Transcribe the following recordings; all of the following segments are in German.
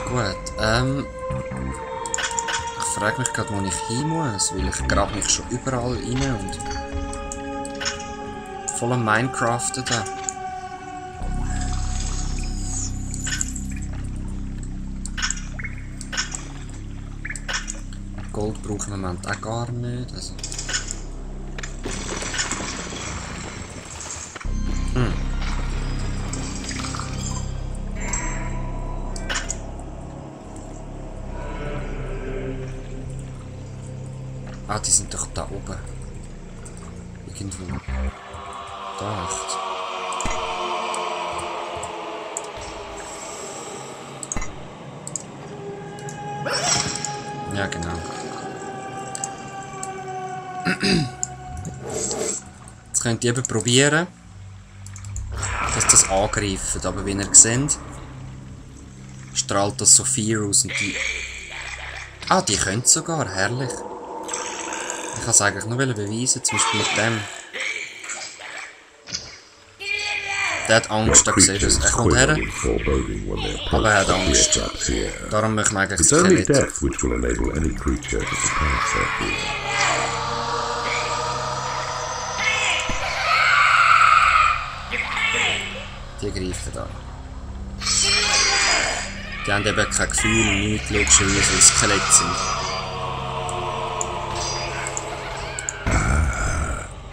Gut, ich frage mich gerade, wo ich hin muss, weil ich grab mich schon überall rein und voll am Minecraften da. Gold brauche ich im Moment auch gar nicht. Also. Ah, die sind doch da oben. Irgendwo. Da echt. Ja, genau. Jetzt könnt ihr eben probieren, dass das angreift. Aber wie ihr seht, strahlt das so Feuer aus und die... Ah, die können sogar. Herrlich. Ich kann es eigentlich nur beweisen, zum Beispiel mit dem. Der hat Angst, da seht ihr es. Er kommt her, aber er hat Angst. Darum möchten wir eigentlich das Skelett. Die greifen da. Die haben eben kein Gefühl und nichts, logischerweise, weil Skelett sind.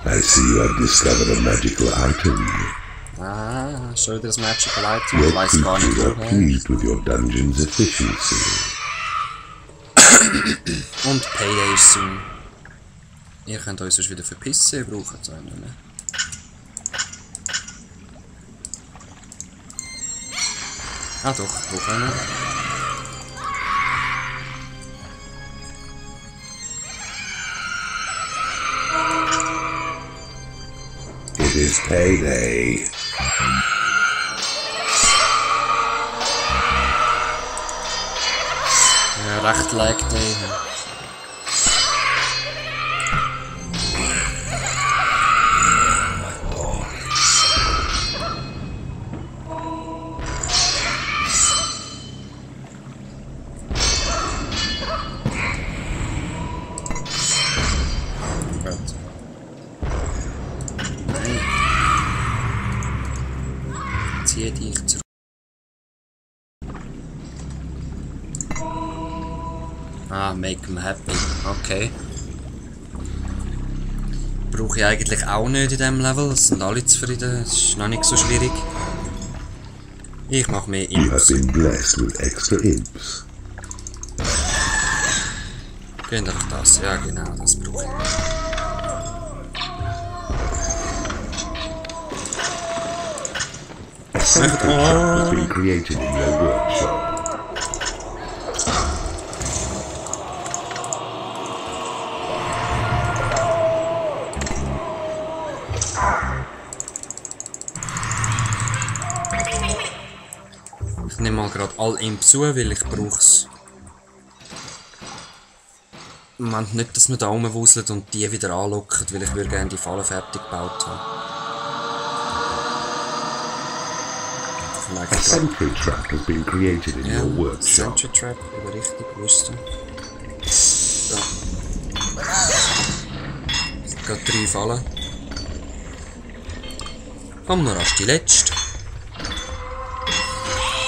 I see you have discovered a magical item. Ah, show this magical item. Your Ich weiß gar nicht, creatures are woher. pleased with your dungeon's efficiency. Und Payday ist soon. Ihr könnt euch sonst wieder verpissen, ihr braucht es nicht mehr. Ah doch, ich brauche einen. It is payday. Ja, recht lag der. Gut. Nein. Zieh dich zurück. Ah, make them happy. Okay. Brauche ich eigentlich auch nicht in diesem Level. Es sind alle zufrieden. Es ist noch nicht so schwierig. Ich mache mehr You have Imps. been blessed with extra imps. Gehen einfach das. Ja, genau, das brauche ich. A sentry trap has been created in your workshop. Ich nehme mal gerade all Imps zu, weil ich brauche es. Im Moment nicht, dass man da rumwuselt und die wieder anlockt, weil ich würde gerne die Falle fertig gebaut haben. A sentry trap has been created in Ja, your workshop. Sentry Trap, aber richtig, wo ist der? Da. Es sind gerade 3 Fallen. Kommen wir erst die letzte.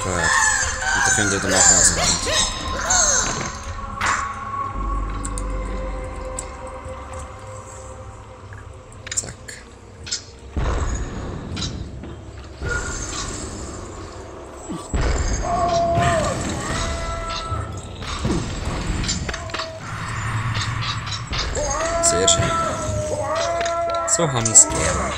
Gut. Und dann könnt ihr dann machen, was ihr wollt. Zack. Sehr schön. So habe ich es gerne.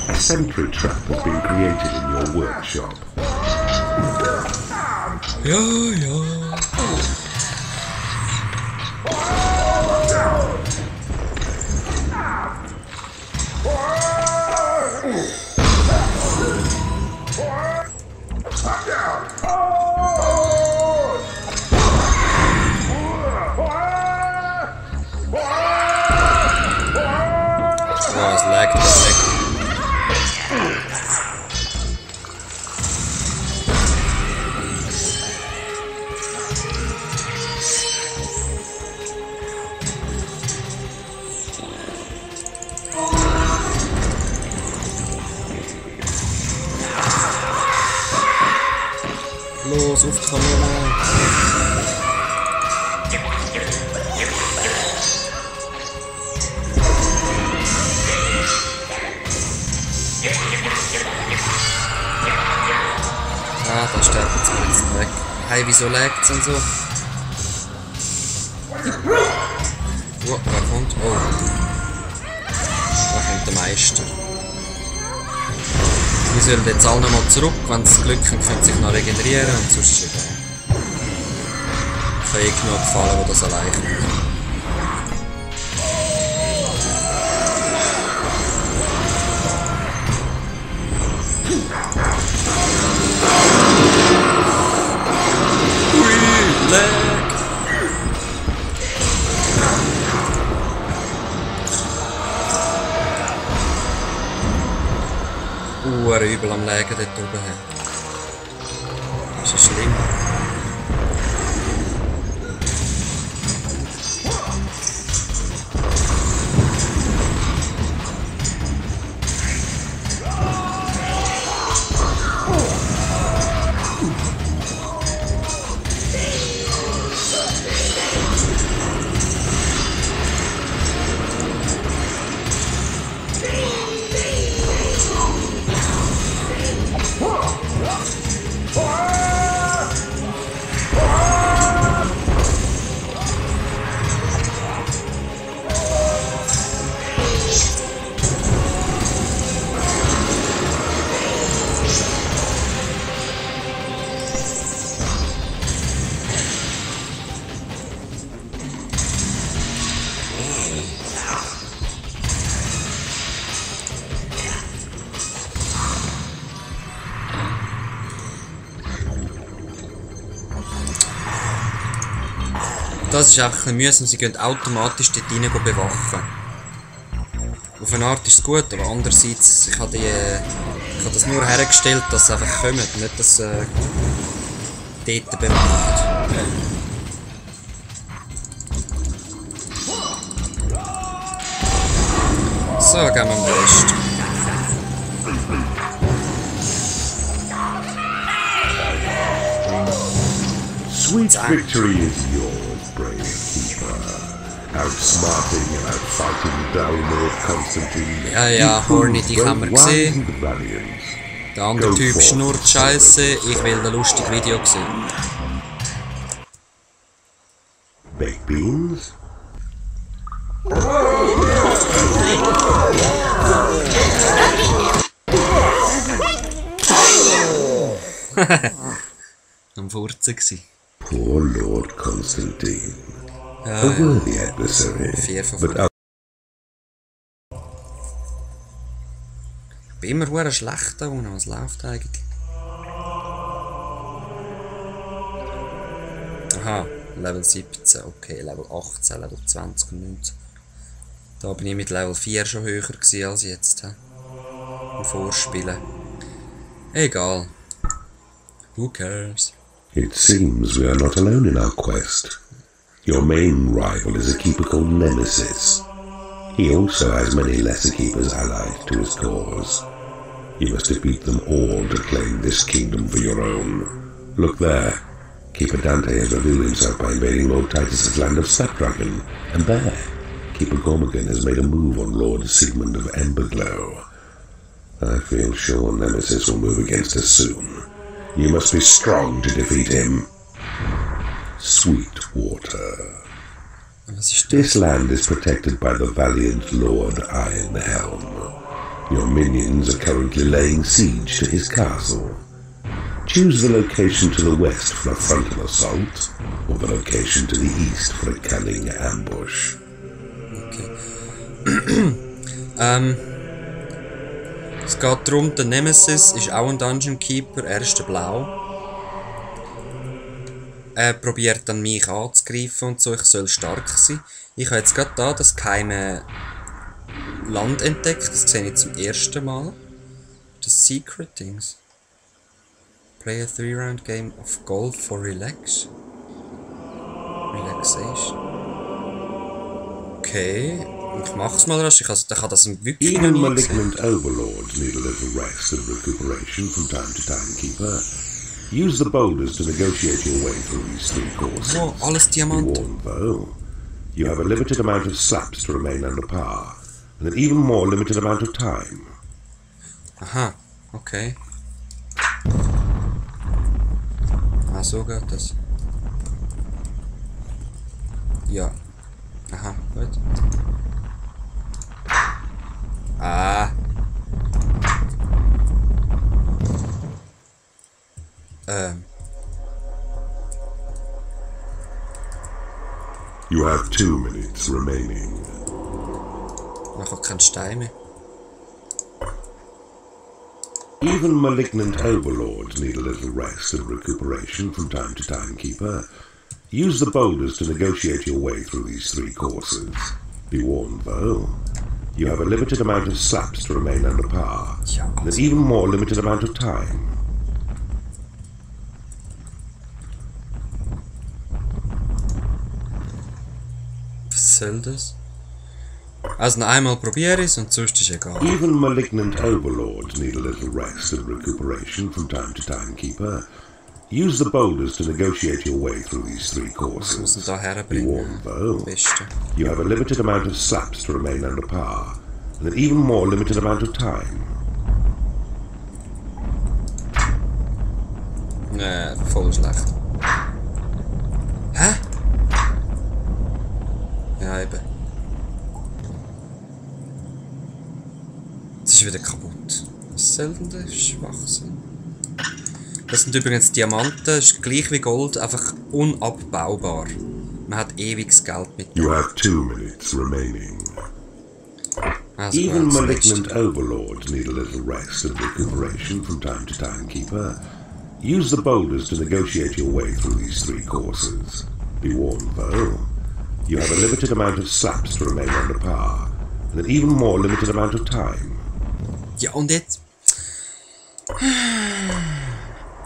A sentry trap has been created in your workshop. Ja, ja. Oh, es laggt, es laggt. los, auf die Kanone! Ah, da sterben sie jetzt weg. Hey, wieso laggt es denn so? Oh, wer kommt? Oh. Da kommt der Meister. Wir sollen jetzt alle nochmal zurück, wenn sie Glück haben, können sie sich noch regenerieren und sonst ist es egal. Ich kann eh genug gefallen, die das allein kommt. Übel am Lägen dort oben. Das ist schlimm. Das ist einfach ein mühsam, sie gehen automatisch dort rein bewachen. Auf eine Art ist es gut, aber andererseits, ich habe das nur hergestellt, dass sie einfach kommen, nicht dass sie dort bewachen. So, gehen wir den Rest. Sweet victory is yours, brave keeper. Outsmarting and outfighting Dalmor Constantine. Ja, Horny, die haben wir gesehen. Der andere Typ schnurrt Scheiße. Ich will ein lustiges Video sehen. Baked beans? Am Furzen gsi. Poor Lord Constantine. A worthy adversary. But ich bin immer verdammt schlecht da unten. Was läuft eigentlich? Aha, Level 17, okay, Level 18, Level 20 und 19. Da bin ich mit Level 4 schon höher gewesen als jetzt. Im Vorspielen. Egal. Who cares? it seems we are not alone in our quest. Your main rival is a keeper called Nemesis. He also has many lesser keepers allied to his cause. You must defeat them all to claim this kingdom for your own. Look there. Keeper Dante has revealed himself by invading Lord Titus's land of Snapdragon. And there, Keeper Gormagan has made a move on Lord Sigmund of Emberglow. I feel sure Nemesis will move against us soon. You must be strong to defeat him. Sweetwater. This land is protected by the valiant Lord Ironhelm. Your minions are currently laying siege to his castle. Choose the location to the west for a frontal assault, or the location to the east for a cunning ambush. Okay. Es geht darum, der Nemesis ist auch ein Dungeon Keeper, er ist der Blau. Er probiert dann mich anzugreifen und so, ich soll stark sein. Ich habe jetzt gerade da das geheime Land entdeckt, das sehe ich zum ersten Mal. Das Secret Dings. Play a 3-round game of golf for relaxation. Okay, ich mach's mal rasch. Ich kann das wirklich Even noch nie malignant overlords need a little rest and recuperation from time to time, Keeper. Use the boulders to negotiate your way through these 3 courses. Wow, alles Be Diamanten. warned though, you have a limited amount of slaps to remain under par, and an even more limited amount of time. Aha, okay. Ah, so geht das. Ja. Aha, gut. Ah. You have 2 minutes remaining. Ich habe keinen Stein mehr. Even malignant overlords need a little rest and recuperation from time to time, Keeper. Use the boulders to negotiate your way through these 3 courses. Be warned though, you have a limited amount of slaps to remain under par, Ja, and an also, even more limited amount of time. was soll das? Also noch einmal probiere ich es und sonst ist egal. Even malignant overlords need a little rest and recuperation from time to time, Keeper. Use the boulders to negotiate your way through these 3 Ich muss ihn courses. da Be herbringen. warned though, Am besten. you have a limited amount of slaps to remain under par, and an even more limited amount of time. Voll schlecht. Hä? Ja, eben. Es ist wieder kaputt. Was soll denn der Schwachsinn? Das sind übrigens Diamanten, ist gleich wie Gold, einfach unabbaubar. Man hat ewiges Geld mit. You have 2 minutes remaining. Also Even gut, das letzte. malignant overlords need a little rest and recuperation from time to time, Keeper. Use the boulders to negotiate your way through these 3 courses. Be warned though, you have a limited amount of slaps to remain under par, and an even more limited amount of time. Ja, und jetzt?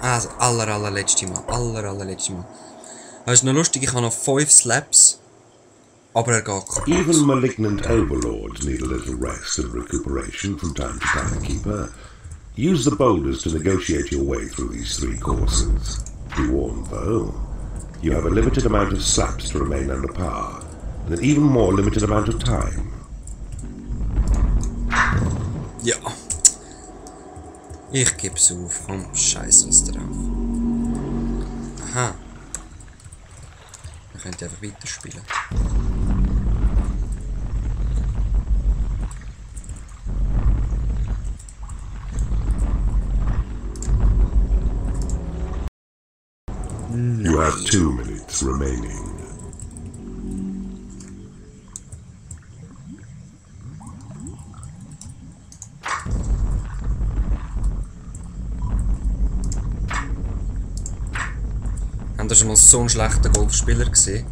Also, allerletzte Mal. Allerletzte Mal. Das ist noch lustig, ich habe noch 5 Slaps, aber er geht kaputt. Even malignant overlords need a little rest and recuperation from time to time, Keeper. Use the boulders to negotiate your way through these 3 courses. Be warned though, you have a limited amount of slaps to remain under par, and an even more limited amount of time. Ja. Ich geb's auf. Komm, scheiß was drauf. Aha. Wir können einfach weiterspielen. You have 2 minutes remaining. Habt ihr schon mal so einen schlechten Golfspieler gesehen?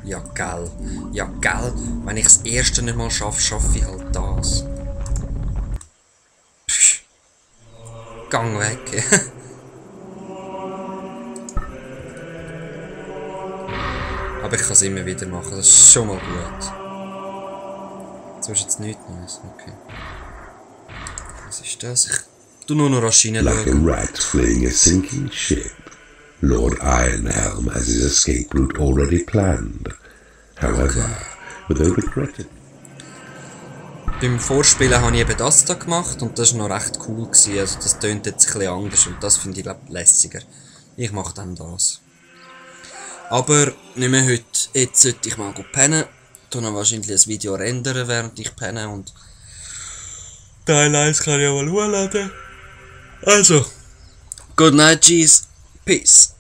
Ja, gell. Ja, gell. Wenn ich das erste nicht mal schaffe, schaffe ich halt das. Psch. Gang weg. Aber ich kann es immer wieder machen, das ist schon mal gut. So ist jetzt nichts Neues, okay. Was ist das? Ich tu nur noch rasch Like a reinschauen. rat fleeing a sinking ship, Lord Ironhelm has his escape route already planned. However, with no regret. Beim Vorspielen habe ich eben das da gemacht und das war noch recht cool gewesen. Also das tönt jetzt ein bisschen anders und das finde ich glaube lässiger. Ich mache dann das. Aber nicht mehr heute. Jetzt sollte ich mal pennen. Dann noch wahrscheinlich ein Video rendern, während ich penne und Teil 1 kann ich auch mal hochladen. Also, good night, Cheese. Peace.